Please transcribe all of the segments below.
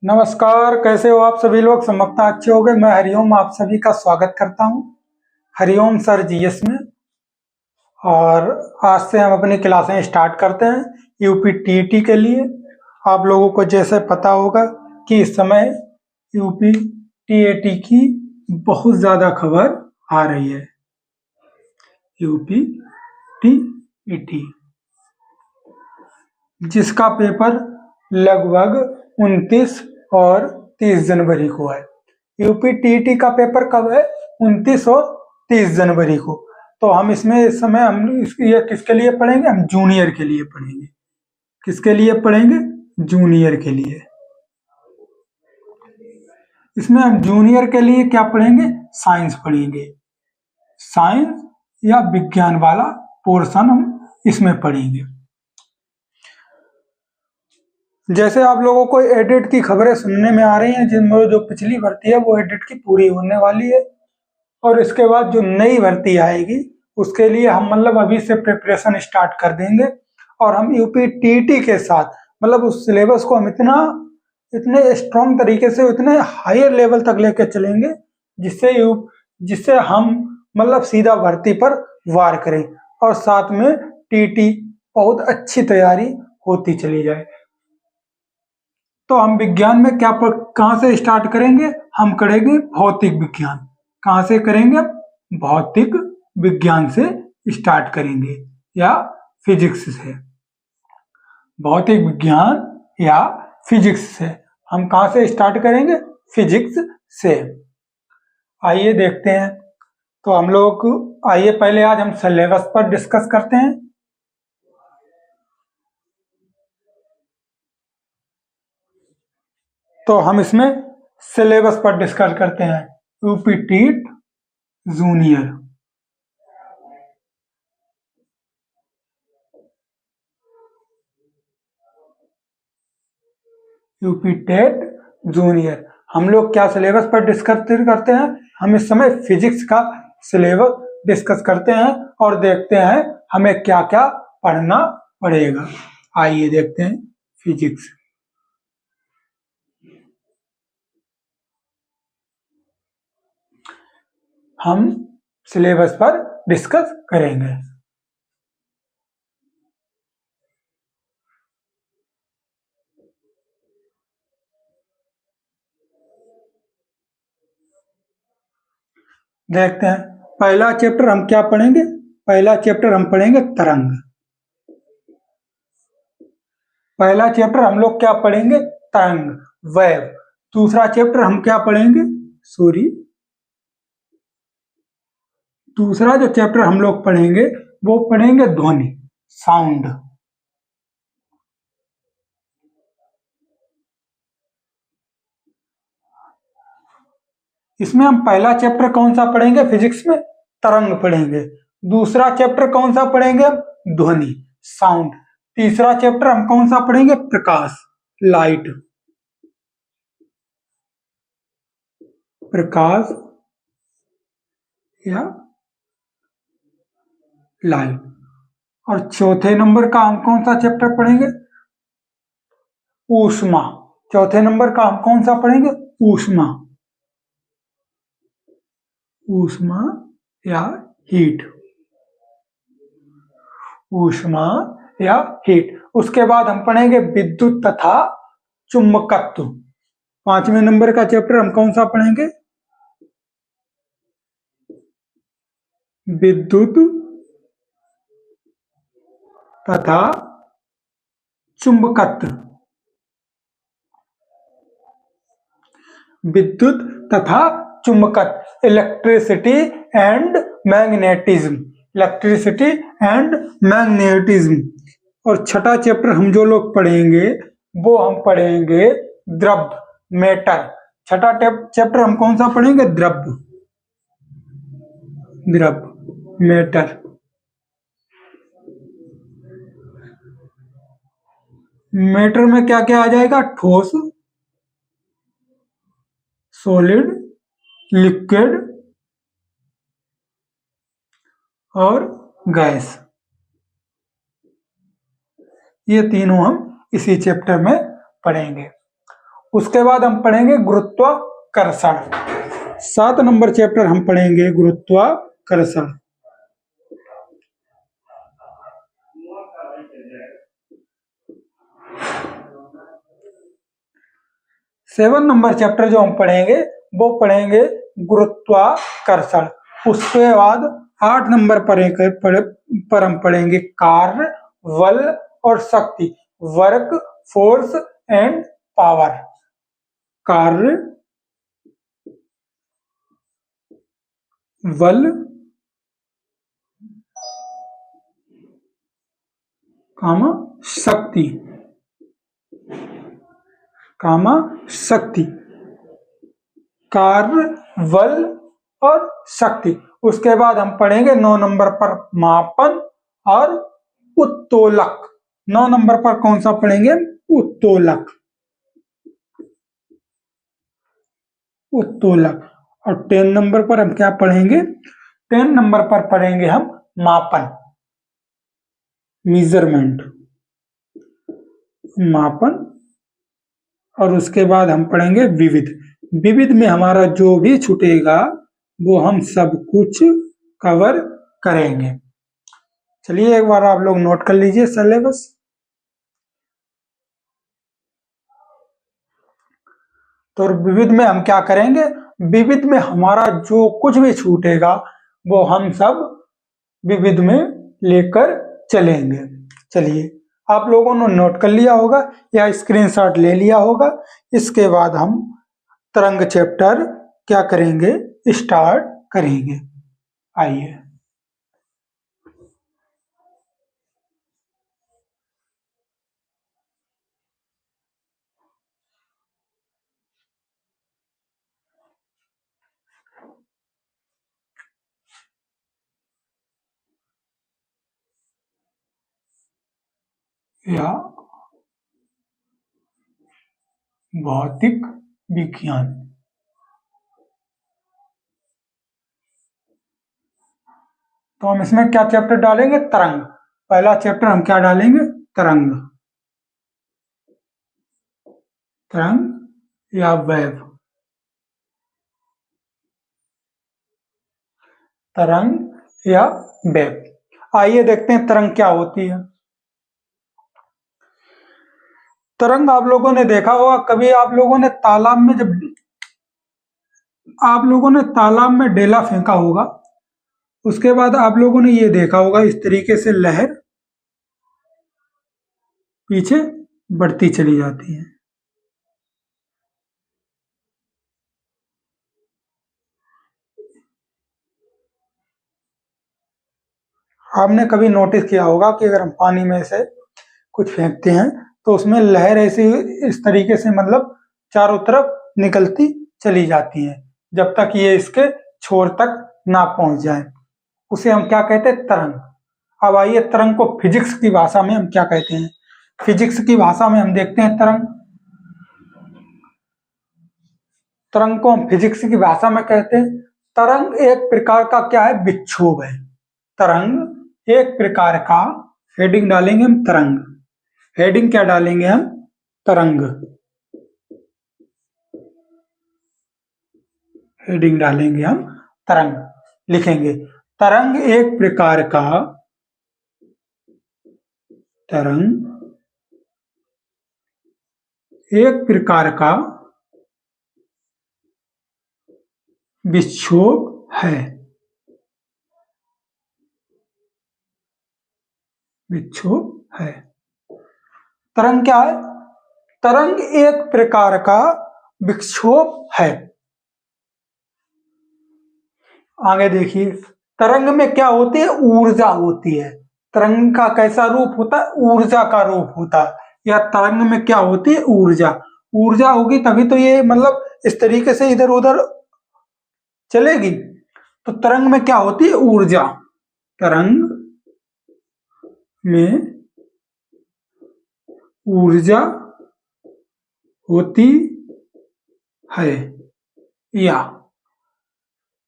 नमस्कार, कैसे हो आप सभी लोग। समझता अच्छे हो गए। मैं हरिओम आप सभी का स्वागत करता हूं हरिओम सर जीएस में। और आज से हम अपनी क्लासें स्टार्ट करते हैं यूपी टीईटी के लिए। आप लोगों को जैसे पता होगा कि इस समय यूपी टीईटी की बहुत ज़्यादा खबर आ रही है। यूपी टीईटी जिसका पेपर लगभग 29 और 30 जनवरी को है। यूपी टीईटी का पेपर कब है? 29 और 30 जनवरी को। तो हम इसमें इस समय ये किसके लिए पढ़ेंगे? हम जूनियर के लिए पढ़ेंगे। किसके लिए पढ़ेंगे? जूनियर के लिए। इसमें हम जूनियर के लिए क्या पढ़ेंगे? साइंस पढ़ेंगे। साइंस या विज्ञान वाला पोर्शन हम इसमें पढ़ेंगे। जैसे आप लोगों को एडिट की खबरें सुनने में आ रही हैं, जिनमें जो पिछली भर्ती है वो एडिट की पूरी होने वाली है और इसके बाद जो नई भर्ती आएगी उसके लिए हम अभी से प्रिपरेशन स्टार्ट कर देंगे। और हम यूपी टीईटी के साथ उस सिलेबस को हम इतने स्ट्रॉन्ग तरीके से इतने हायर लेवल तक लेकर चलेंगे जिससे हम सीधा भर्ती पर वार करें और साथ में टीईटी बहुत अच्छी तैयारी होती चली जाए। तो हम विज्ञान में कहाँ से स्टार्ट करेंगे? हम करेंगे भौतिक विज्ञान। कहाँ से करेंगे? भौतिक विज्ञान से स्टार्ट करेंगे या फिजिक्स से। भौतिक विज्ञान या फिजिक्स से हम कहाँ से स्टार्ट करेंगे? फिजिक्स से। आइए देखते हैं। तो हम लोग आइए पहले आज हम सिलेबस पर डिस्कस करते हैं। तो हम इसमें सिलेबस पर डिस्कस करते हैं। UP TET junior, UP TET junior. हम लोग क्या सिलेबस पर डिस्कस करते हैं? हम इस समय फिजिक्स का सिलेबस डिस्कस करते हैं और देखते हैं हमें क्या क्या पढ़ना पड़ेगा। आइए देखते हैं फिजिक्स। हम सिलेबस पर डिस्कस करेंगे। देखते हैं पहला चैप्टर हम क्या पढ़ेंगे? पहला चैप्टर हम पढ़ेंगे तरंग। पहला चैप्टर हम लोग क्या पढ़ेंगे? तरंग, वेव। दूसरा चैप्टर हम क्या पढ़ेंगे? दूसरा जो चैप्टर हम लोग पढ़ेंगे वो पढ़ेंगे ध्वनि, साउंड। इसमें हम पहला चैप्टर कौन सा पढ़ेंगे? फिजिक्स में तरंग पढ़ेंगे। दूसरा चैप्टर कौन सा पढ़ेंगे? ध्वनि, साउंड। तीसरा चैप्टर हम कौन सा पढ़ेंगे? प्रकाश, लाइट। प्रकाश या लाइट। और चौथे नंबर का हम कौन सा चैप्टर पढ़ेंगे? ऊष्मा। चौथे नंबर का हम कौन सा पढ़ेंगे? ऊष्मा। ऊष्मा या हीट। ऊष्मा या हीट। उसके बाद हम पढ़ेंगे विद्युत तथा चुंबकत्व। पांचवें नंबर का चैप्टर हम कौन सा पढ़ेंगे? विद्युत तथा चुंबकत्व। विद्युत तथा चुंबकत्व, electricity and magnetism. Electricity and magnetism. और छठा चैप्टर हम जो लोग पढ़ेंगे वो हम पढ़ेंगे द्रव्य, मैटर। छठा चैप्टर हम कौन सा पढ़ेंगे? द्रव्य, मैटर। मैटर में क्या क्या आ जाएगा? ठोस, सॉलिड, लिक्विड और गैस। ये तीनों हम इसी चैप्टर में पढ़ेंगे। उसके बाद हम पढ़ेंगे गुरुत्वाकर्षण। 7 नंबर चैप्टर हम पढ़ेंगे गुरुत्वाकर्षण। 7 नंबर चैप्टर जो हम पढ़ेंगे वो पढ़ेंगे गुरुत्वाकर्षण। उसके बाद 8 नंबर पर हम पढ़ेंगे कार्य, बल और शक्ति, वर्क, फोर्स एंड पावर। कार्य, बल, शक्ति, शक्ति, कार्य, बल और शक्ति। उसके बाद हम पढ़ेंगे 9 नंबर पर मापन और उत्तोलक। 9 नंबर पर कौन सा पढ़ेंगे? उत्तोलक। उत्तोलक। और 10 नंबर पर हम क्या पढ़ेंगे? 10 नंबर पर पढ़ेंगे हम मापन, मेजरमेंट, मापन। और उसके बाद हम पढ़ेंगे विविध। विविध में हमारा जो भी छूटेगा वो हम सब कुछ कवर करेंगे। चलिए एक बार आप लोग नोट कर लीजिए सिलेबस। तो विविध में हम क्या करेंगे? विविध में हमारा जो कुछ भी छूटेगा वो हम सब विविध में लेकर चलेंगे। चलिए आप लोगों ने नोट कर लिया होगा या स्क्रीनशॉट ले लिया होगा। इसके बाद हम तरंग चैप्टर क्या करेंगे? स्टार्ट करेंगे। आइए। या भौतिक विज्ञान। तो हम इसमें क्या चैप्टर डालेंगे? तरंग। पहला चैप्टर हम क्या डालेंगे? तरंग। तरंग या वेव। तरंग या वेव। आइए देखते हैं तरंग क्या होती है। तरंग आप लोगों ने देखा होगा, कभी आप लोगों ने तालाब में जब आप लोगों ने तालाब में डेला फेंका होगा, उसके बाद आप लोगों ने ये देखा होगा इस तरीके से लहर पीछे बढ़ती चली जाती है। आपने कभी नोटिस किया होगा कि अगर हम पानी में से कुछ फेंकते हैं तो उसमें लहर ऐसी इस तरीके से मतलब चारों तरफ निकलती चली जाती है जब तक ये इसके छोर तक ना पहुंच जाए। उसे हम क्या कहते हैं? तरंग। अब आइए तरंग को फिजिक्स की भाषा में हम क्या कहते हैं? फिजिक्स की भाषा में हम देखते हैं तरंग। तरंग को हम फिजिक्स की भाषा में कहते हैं तरंग एक प्रकार का क्या है? विक्षोभ है। तरंग एक प्रकार का, हेडिंग डालेंगे हम तरंग। हेडिंग क्या डालेंगे हम? तरंग। हेडिंग डालेंगे हम तरंग। लिखेंगे तरंग एक प्रकार का, तरंग एक प्रकार का विक्षोभ है। विक्षोभ है। तरंग क्या है? तरंग एक प्रकार का विक्षोभ है। आगे देखिए, तरंग में क्या होती है? ऊर्जा होती है। तरंग का कैसा रूप होता है? ऊर्जा का रूप होता है। या तरंग में क्या होती है? ऊर्जा। ऊर्जा होगी तभी तो ये मतलब इस तरीके से इधर उधर चलेगी। तो तरंग में क्या होती है? ऊर्जा। तरंग में ऊर्जा होती है या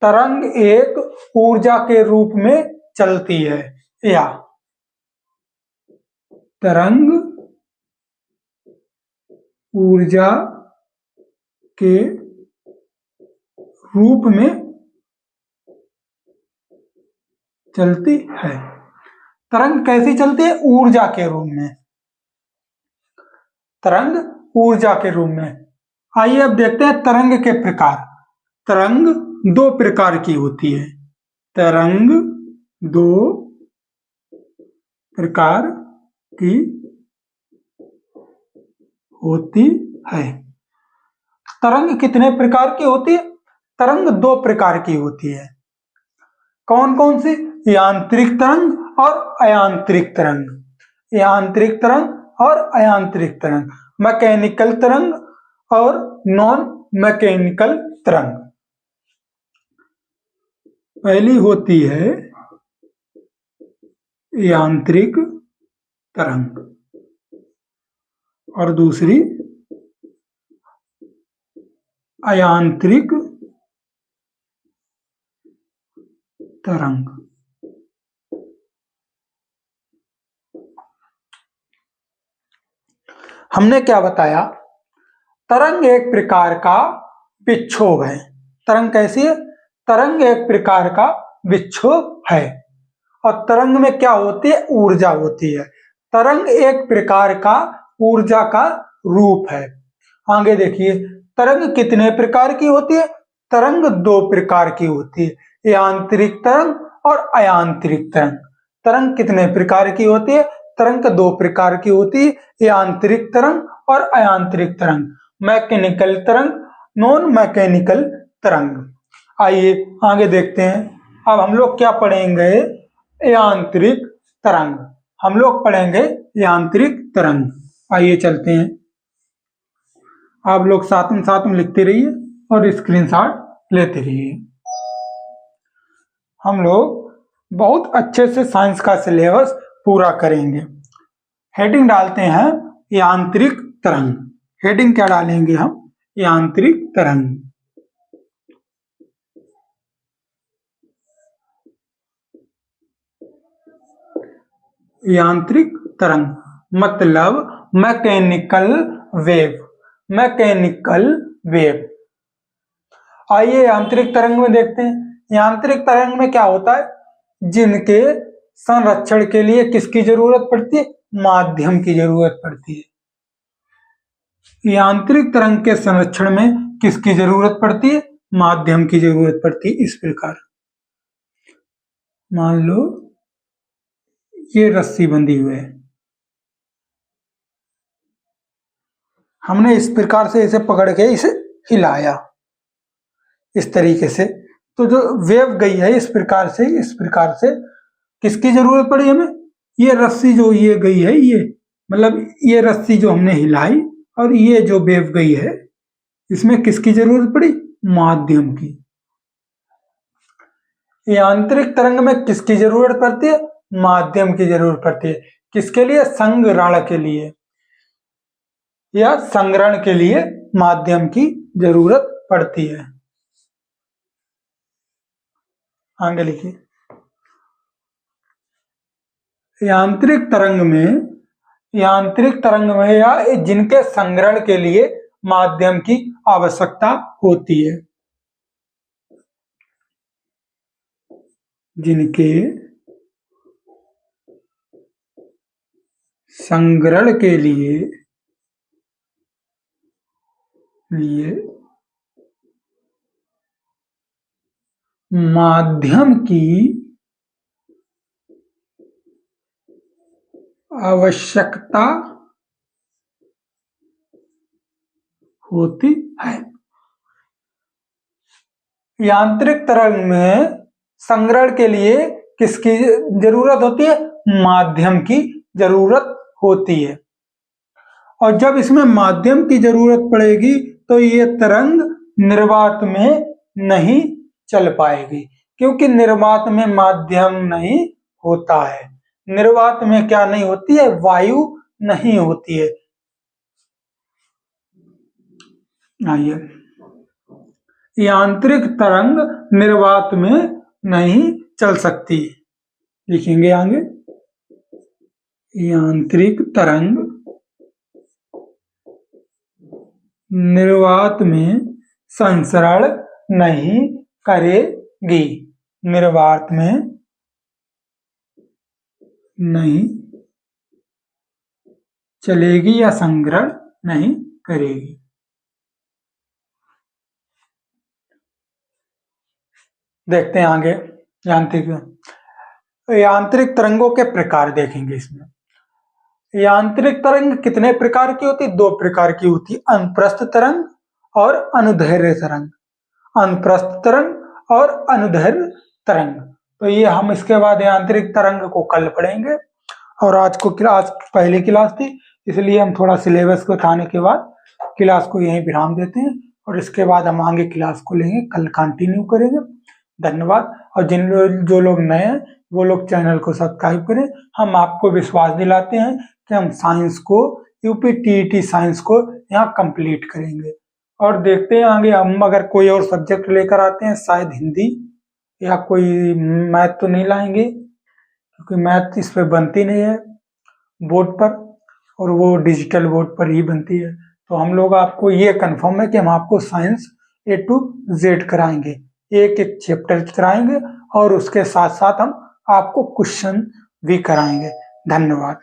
तरंग एक ऊर्जा के रूप में चलती है या तरंग ऊर्जा के रूप में चलती है। तरंग कैसी चलती है? ऊर्जा के रूप में। तरंग ऊर्जा के रूप में। आइए अब देखते हैं तरंग के प्रकार। तरंग दो प्रकार की होती है। तरंग दो प्रकार की होती है। तरंग कितने प्रकार की होती है? तरंग दो प्रकार की होती है। कौन कौन सी? यांत्रिक तरंग और अयांत्रिक तरंग। यांत्रिक तरंग और अयांत्रिक तरंग, मैकेनिकल तरंग और नॉन मैकेनिकल तरंग। पहली होती है यांत्रिक तरंग और दूसरी अयांत्रिक तरंग। हमने क्या बताया? तरंग एक प्रकार का विक्षोभ है। तरंग कैसी है? तरंग एक प्रकार का विक्षोभ है। और तरंग में क्या होती है? ऊर्जा होती है। तरंग एक प्रकार का ऊर्जा का रूप है। आगे देखिए, तरंग कितने प्रकार की होती है? तरंग दो प्रकार की होती है, यांत्रिक तरंग और अयांत्रिक तरंग। तरंग कितने प्रकार की होती है? तरंग दो प्रकार की होती है, यांत्रिक तरंग और अयांत्रिक तरंग। मैकेनिकल तरंग, नॉन मैकेनिकल तरंग। आइए आगे देखते हैं। अब हम लोग क्या पढ़ेंगे? यांत्रिक तरंग। हम लोग पढ़ेंगे यांत्रिक तरंग। आइए चलते हैं। आप लोग साथ में लिखते रहिए और स्क्रीनशॉट लेते रहिए। हम लोग बहुत अच्छे से साइंस का सिलेबस पूरा करेंगे। हेडिंग डालते हैं यांत्रिक तरंग। हेडिंग क्या डालेंगे हम? यांत्रिक तरंग। यांत्रिक तरंग मतलब मैकेनिकल वेव। Mechanical wave. आइए यांत्रिक तरंग में देखते हैं। यांत्रिक तरंग में क्या होता है? जिनके संरक्षण के लिए किसकी जरूरत पड़ती है? माध्यम की जरूरत पड़ती है। यांत्रिक तरंग के संरक्षण में किसकी जरूरत पड़ती है? माध्यम की जरूरत पड़ती है। इस प्रकार मान लो ये रस्सी बंधी हुई है, हमने इस प्रकार से इसे पकड़ के इसे हिलाया इस तरीके से, तो जो वेव गई है इस प्रकार से किसकी जरूरत पड़ी हमें? ये रस्सी जो ये गई है, ये मतलब ये रस्सी जो हमने हिलाई और ये जो वेव गई है, इसमें किसकी जरूरत पड़ी? माध्यम की। यांत्रिक तरंग में किसकी जरूरत पड़ती है? माध्यम की जरूरत पड़ती है। किसके लिए? संग्रहण के लिए या संग्रहण के लिए माध्यम की जरूरत पड़ती है। आगे लिखिए। यांत्रिक तरंग में या जिनके संग्रहण के लिए माध्यम की आवश्यकता होती है। जिनके संग्रहण के लिए माध्यम की आवश्यकता होती है। यांत्रिक तरंग में संग्रहण के लिए किसकी जरूरत होती है? माध्यम की जरूरत होती है। और जब इसमें माध्यम की जरूरत पड़ेगी तो ये तरंग निर्वात में नहीं चल पाएगी, क्योंकि निर्वात में माध्यम नहीं होता है। निर्वात में क्या नहीं होती है? वायु नहीं होती है। आइए, यांत्रिक तरंग निर्वात में नहीं चल सकती। लिखेंगे आगे, यांत्रिक तरंग निर्वात में संसरण नहीं करेगी, निर्वात में नहीं चलेगी या संग्रहण नहीं करेगी। देखते हैं आगे यांत्रिक तरंगों के प्रकार देखेंगे। इसमें यांत्रिक तरंग कितने प्रकार की होती? 2 प्रकार की होती, अनुप्रस्थ तरंग और अनुदैर्घ्य तरंग। अनुप्रस्थ तरंग और अनुदैर्घ्य तरंग, तो ये हम इसके बाद यांत्रिक तरंग को कल पढ़ेंगे। और आज पहली क्लास थी, इसलिए हम थोड़ा सिलेबस को उठाने के बाद क्लास को यहीं विराम देते हैं और इसके बाद हम आगे क्लास को लेंगे, कल कंटिन्यू करेंगे। धन्यवाद। और जो लोग नए हैं वो लोग चैनल को सब्सक्राइब करें। हम आपको विश्वास दिलाते हैं कि हम साइंस को, यूपी टीईटी साइंस को यहाँ कंप्लीट करेंगे। और देखते हैं आगे हम अगर कोई और सब्जेक्ट लेकर आते हैं, शायद हिंदी या कोई मैथ तो नहीं लाएंगे, क्योंकि मैथ इस पर बनती नहीं है बोर्ड पर, और वो डिजिटल बोर्ड पर ही बनती है। तो हम लोग आपको ये कंफर्म है कि हम आपको साइंस A to Z कराएंगे, एक एक चैप्टर कराएंगे और उसके साथ साथ हम आपको क्वेश्चन भी कराएंगे। धन्यवाद।